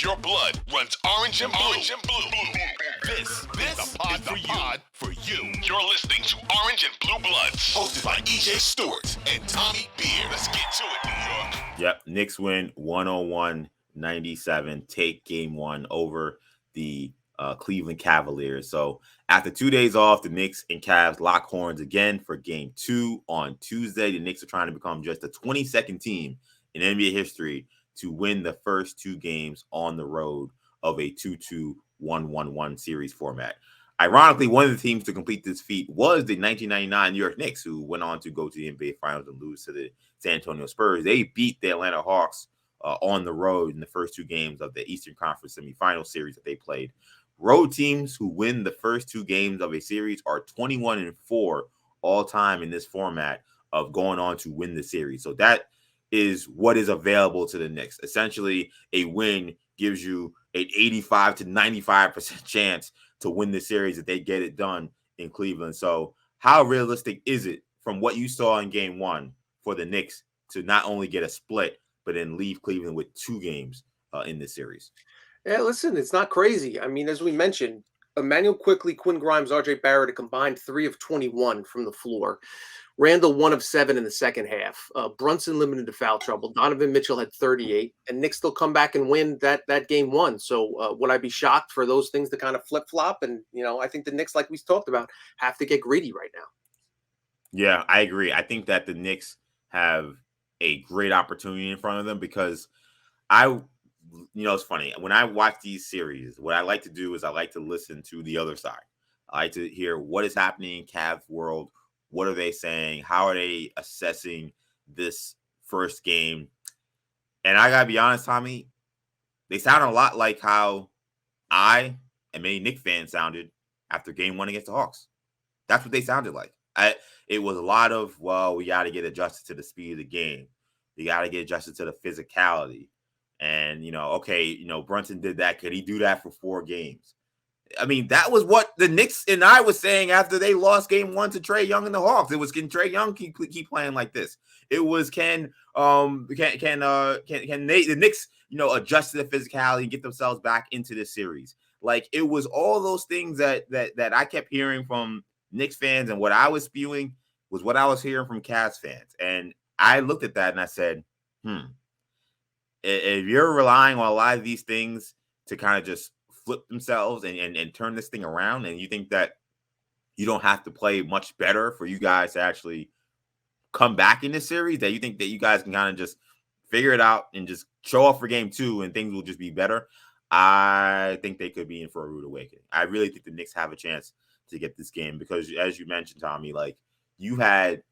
If your blood runs orange and blue, this is the pod for you. You're listening to Orange and Blue Bloods, hosted by EJ Stewart and Tommy Beer. Let's get to it, New York. Yep, Knicks win 101-97, take game one over the Cleveland Cavaliers. So after 2 days off, the Knicks and Cavs lock horns again for game two on Tuesday. The Knicks are trying to become just the 22nd team in NBA history to win the first two games on the road of a 2-2-1-1-1 series format. Ironically, one of the teams to complete this feat was the 1999 New York Knicks, who went on to go to the NBA Finals and lose to the San Antonio Spurs. They beat the Atlanta Hawks on the road in the first two games of the Eastern Conference semifinal series that they played. Road teams who win the first two games of a series are 21-4 all time in this format of going on to win the series. So that is what is available to the Knicks. Essentially, a win gives you an 85 to 95% chance to win the series if they get it done in Cleveland. So how realistic is it from what you saw in game one for the Knicks to not only get a split, but then leave Cleveland with two games in this series? Yeah, listen, it's not crazy. I mean, as we mentioned, Emmanuel Quickly, Quinn Grimes, RJ Barrett, a combined 3 of 21 from the floor. Randall 1 of 7 in the second half. Brunson limited to foul trouble. Donovan Mitchell had 38, and Knicks still come back and win that game one. So would I be shocked for those things to kind of flip flop? And I think the Knicks, like we talked about, have to get greedy right now. Yeah, I agree. I think that the Knicks have a great opportunity in front of them because it's funny. When I watch these series, what I like to do is I like to listen to the other side. I like to hear what is happening in Cavs world. What are they saying? How are they assessing this first game? And I gotta be honest, Tommy, they sound a lot like how I and many Knicks fans sounded after game one against the Hawks. That's what they sounded like. It was a lot of, well, we got to get adjusted to the speed of the game. We got to get adjusted to the physicality. And, Brunson did that. Could he do that for 4 games? I mean, that was what the Knicks and I was saying after they lost game one to Trae Young and the Hawks. It was, can Trae Young keep playing like this? It was, the Knicks, adjust to the physicality and get themselves back into this series. Like, it was all those things that I kept hearing from Knicks fans, and what I was spewing was what I was hearing from Cavs fans. And I looked at that and I said, if you're relying on a lot of these things to kind of just flip themselves and turn this thing around, and you think that you don't have to play much better for you guys to actually come back in this series, that you think that you guys can kind of just figure it out and just show up for game two and things will just be better, I think they could be in for a rude awakening. I really think the Knicks have a chance to get this game because, as you mentioned, Tommy, like, you had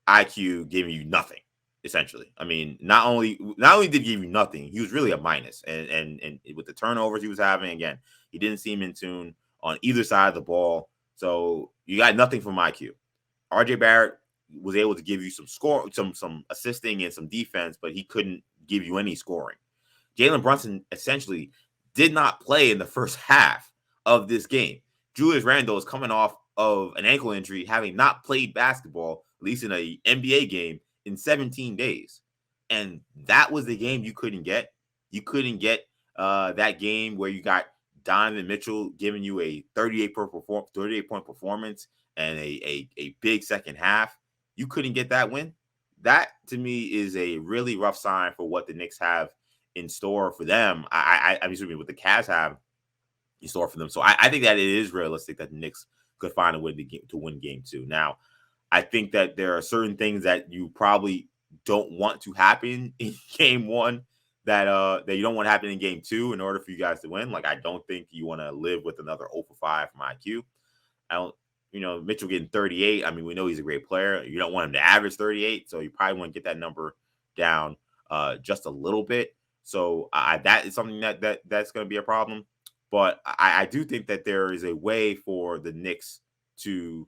IQ giving you nothing. Essentially, I mean, not only did he give you nothing, he was really a minus. And with the turnovers he was having, again, he didn't seem in tune on either side of the ball. So you got nothing from IQ. RJ Barrett was able to give you some score, some assisting and some defense, but he couldn't give you any scoring. Jalen Brunson essentially did not play in the first half of this game. Julius Randle is coming off of an ankle injury, having not played basketball, at least in an NBA game, in 17 days. And that was the game you couldn't get. You couldn't get that game where you got Donovan Mitchell giving you a 38-point performance and a big second half. You couldn't get that win. That, to me, is a really rough sign for what the Knicks have in store for them. I'm assuming what the Cavs have in store for them. So I think that it is realistic that the Knicks could find a way to win game two. Now, I think that there are certain things that you probably don't want to happen in game one that you don't want to happen in game two in order for you guys to win. Like, I don't think you want to live with another 0 for 5 from IQ. I don't, Mitchell getting 38. I mean, we know he's a great player. You don't want him to average 38, so you probably want to get that number down just a little bit. So that is something that's going to be a problem. But I do think that there is a way for the Knicks to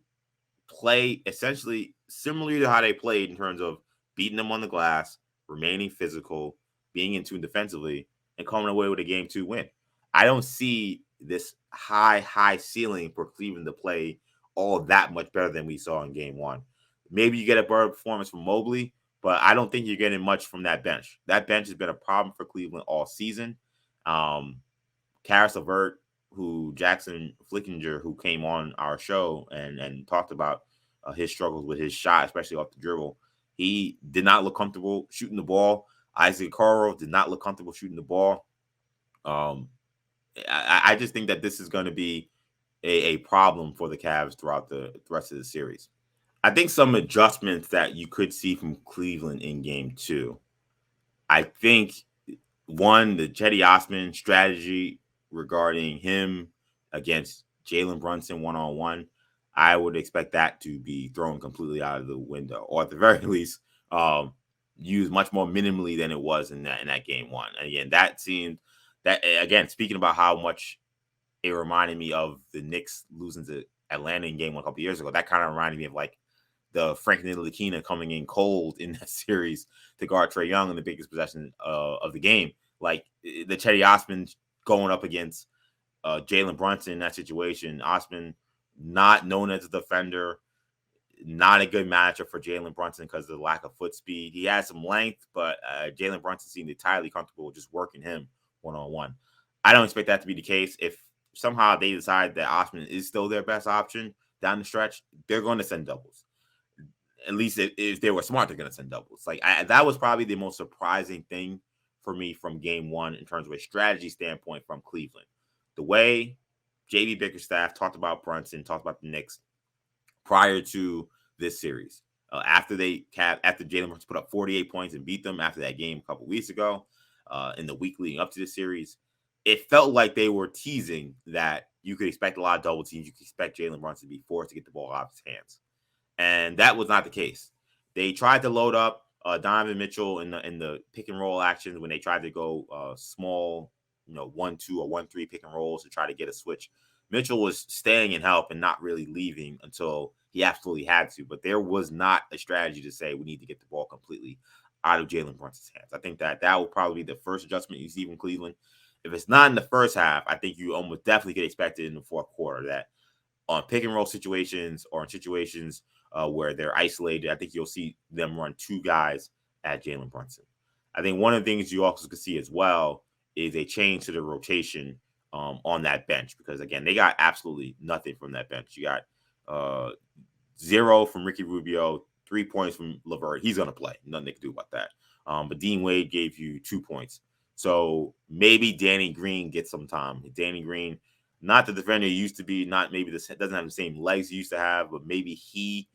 play essentially similarly to how they played in terms of beating them on the glass, remaining physical, being in tune defensively, and coming away with a game two win. I don't see this high ceiling for Cleveland to play all that much better than we saw in game one. Maybe you get a better performance from Mobley, but I don't think you're getting much from that bench. That bench has been a problem for Cleveland all season. Karis LeVert, who Jackson Flickinger, who came on our show and talked about his struggles with his shot, especially off the dribble. He did not look comfortable shooting the ball. Isaac Okoro did not look comfortable shooting the ball. I just think that this is going to be a problem for the Cavs throughout the rest of the series. I think some adjustments that you could see from Cleveland in game 2. I think one, the Cedi Osman strategy regarding him against Jalen Brunson one-on-one, I would expect that to be thrown completely out of the window, or at the very least, used much more minimally than it was in that game 1. And again, that seemed that, again, speaking about how much it reminded me of the Knicks losing to Atlanta in game 1 a couple years ago. That kind of reminded me of like the Frank Ntilikina coming in cold in that series to guard Trae Young in the biggest possession of the game. Like the Cedi Osman going up against Jalen Brunson in that situation. Osman, not known as a defender, not a good matchup for Jalen Brunson because of the lack of foot speed. He has some length, but Jalen Brunson seemed entirely comfortable just working him one-on-one. I don't expect that to be the case. If somehow they decide that Osman is still their best option down the stretch, they're going to send doubles. At least if they were smart, they're going to send doubles. Like that was probably the most surprising thing for me from game 1 in terms of a strategy standpoint from Cleveland. The way JB Bickerstaff talked about Brunson, talked about the Knicks prior to this series. After Jalen Brunson put up 48 points and beat them after that game a couple weeks ago, in the week leading up to the series, it felt like they were teasing that you could expect a lot of double teams. You could expect Jalen Brunson to be forced to get the ball out of his hands. And that was not the case. They tried to load up Donovan Mitchell in the pick and roll actions when they tried to go small, 1-2 or 1-3 pick and rolls to try to get a switch. Mitchell was staying in help and not really leaving until he absolutely had to. But there was not a strategy to say we need to get the ball completely out of Jalen Brunson's hands. I think that will probably be the first adjustment you see from Cleveland. If it's not in the first half, I think you almost definitely could expect it in the fourth quarter that on pick and roll situations or in situations where they're isolated, I think you'll see them run 2 guys at Jalen Brunson. I think one of the things you also could see as well is a change to the rotation on that bench, because again, they got absolutely nothing from that bench. You got 0 from Ricky Rubio, 3 points from LeVert. He's going to play. Nothing they can do about that. But Dean Wade gave you 2 points. So maybe Danny Green gets some time. Danny Green, not the defender he used to be, not maybe this doesn't have the same legs he used to have, but maybe he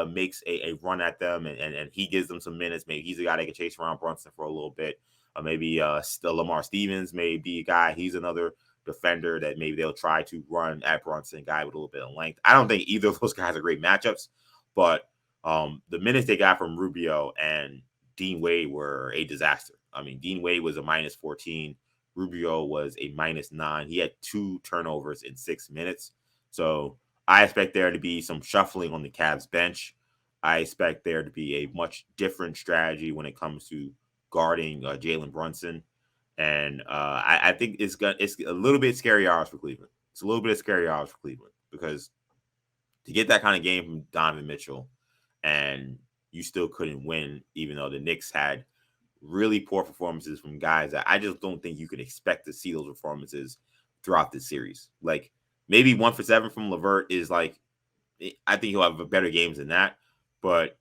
makes a run at them and he gives them some minutes. Maybe he's a guy that can chase around Brunson for a little bit. Maybe Lamar Stevens may be a guy. He's another defender that maybe they'll try to run at Brunson, guy with a little bit of length. I don't think either of those guys are great matchups, but the minutes they got from Rubio and Dean Wade were a disaster. I mean, Dean Wade was a -14. Rubio was a -9. He had 2 turnovers in 6 minutes. So I expect there to be some shuffling on the Cavs bench. I expect there to be a much different strategy when it comes to guarding Jalen Brunson. And I think it's a little bit scary hours for Cleveland. It's a little bit of scary hours for Cleveland because to get that kind of game from Donovan Mitchell and you still couldn't win, even though the Knicks had really poor performances from guys that I just don't think you could expect to see those performances throughout this series. Like maybe 1 for 7 from LeVert is like, I think he'll have better games than that, but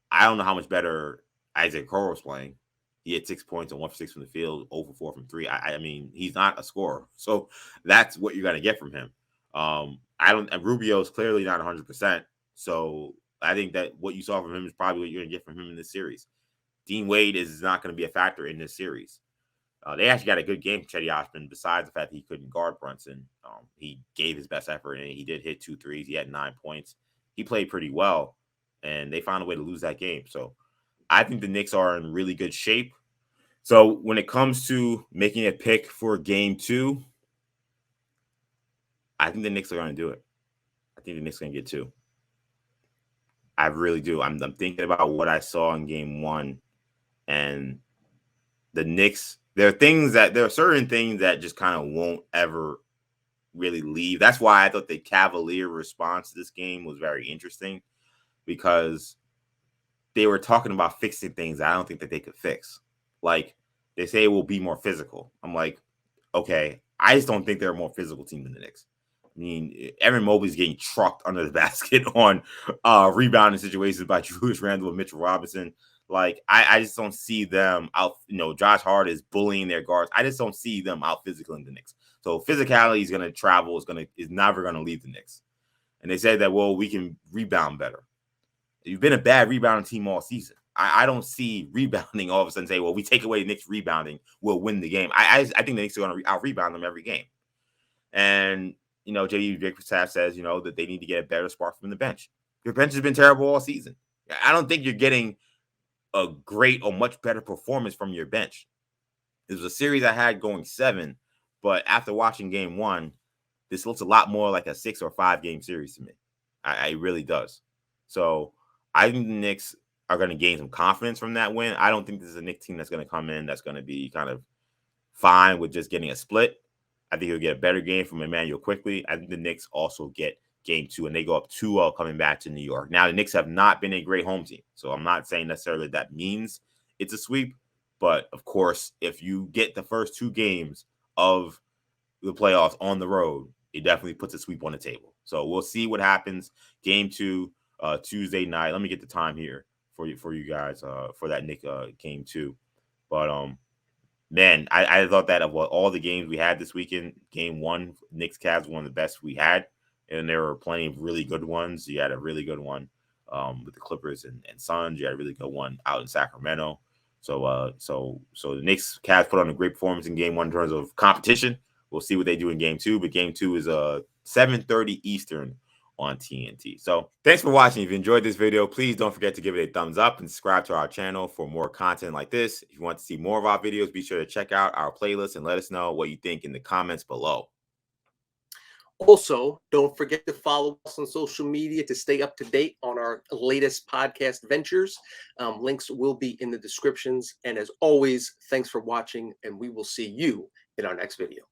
I don't know how much better Isaac Okoro was playing. He had 6 points and 1 for 6 from the field, 0 for 4 from 3. I mean, he's not a scorer. So that's what you're going to get from him. Rubio is clearly not 100%. So I think that what you saw from him is probably what you're going to get from him in this series. Dean Wade is not going to be a factor in this series. They actually got a good game from Cedi Osman, besides the fact that he couldn't guard Brunson. He gave his best effort, and he did hit 2 threes. He had 9 points. He played pretty well, and they found a way to lose that game. So I think the Knicks are in really good shape. So when it comes to making a pick for game 2, I think the Knicks are going to do it. I think the Knicks are going to get 2. I really do. I'm thinking about what I saw in game 1, and the Knicks, there are certain things that just kind of won't ever really leave. That's why I thought the Cavalier response to this game was very interesting, because they were talking about fixing things I don't think that they could fix. Like they say it will be more physical. I'm like, okay, I just don't think they're a more physical team than the Knicks. I mean, Evan Mobley's getting trucked under the basket on rebounding situations by Julius Randle and Mitchell Robinson. Like, I just don't see them out. Josh Hart is bullying their guards. I just don't see them out physicaling the Knicks. So physicality is going to travel. Is never going to leave the Knicks. And they say that, well, we can rebound better. You've been a bad rebounding team all season. I don't see rebounding all of a sudden say, well, we take away the Knicks rebounding, we'll win the game. I think the Knicks are going to out rebound them every game. And, J.D. Bickerstaff says, that they need to get a better spark from the bench. Your bench has been terrible all season. I don't think you're getting a great or much better performance from your bench. It was a series I had going 7, but after watching game 1, this looks a lot more like a 6 or 5 game series to me. It really does. So I think the Knicks are going to gain some confidence from that win. I don't think this is a Knicks team that's going to come in that's going to be kind of fine with just getting a split. I think he'll get a better game from Emmanuel quickly. I think the Knicks also get game 2, and they go up 2-0 coming back to New York. Now, the Knicks have not been a great home team, so I'm not saying necessarily that means it's a sweep. But, of course, if you get the first 2 games of the playoffs on the road, it definitely puts a sweep on the table. So we'll see what happens. Game 2, Tuesday night. Let me get the time here for you guys for that Knicks game 2. But man, I thought that of all the games we had this weekend, game 1, Knicks Cavs was one of the best we had, and there were plenty of really good ones. You had a really good one with the Clippers and Suns. You had a really good one out in Sacramento. So the Knicks Cavs put on a great performance in game 1 in terms of competition. We'll see what they do in game 2, but game 2 is 7:30 Eastern on TNT. So thanks for watching. If you enjoyed this video, please don't forget to give it a thumbs up and subscribe to our channel for more content like this. If you want to see more of our videos, be sure to check out our playlist and let us know what you think in the comments below. Also, don't forget to follow us on social media to stay up to date on our latest podcast ventures. Links will be in the descriptions. And as always, thanks for watching, and we will see you in our next video.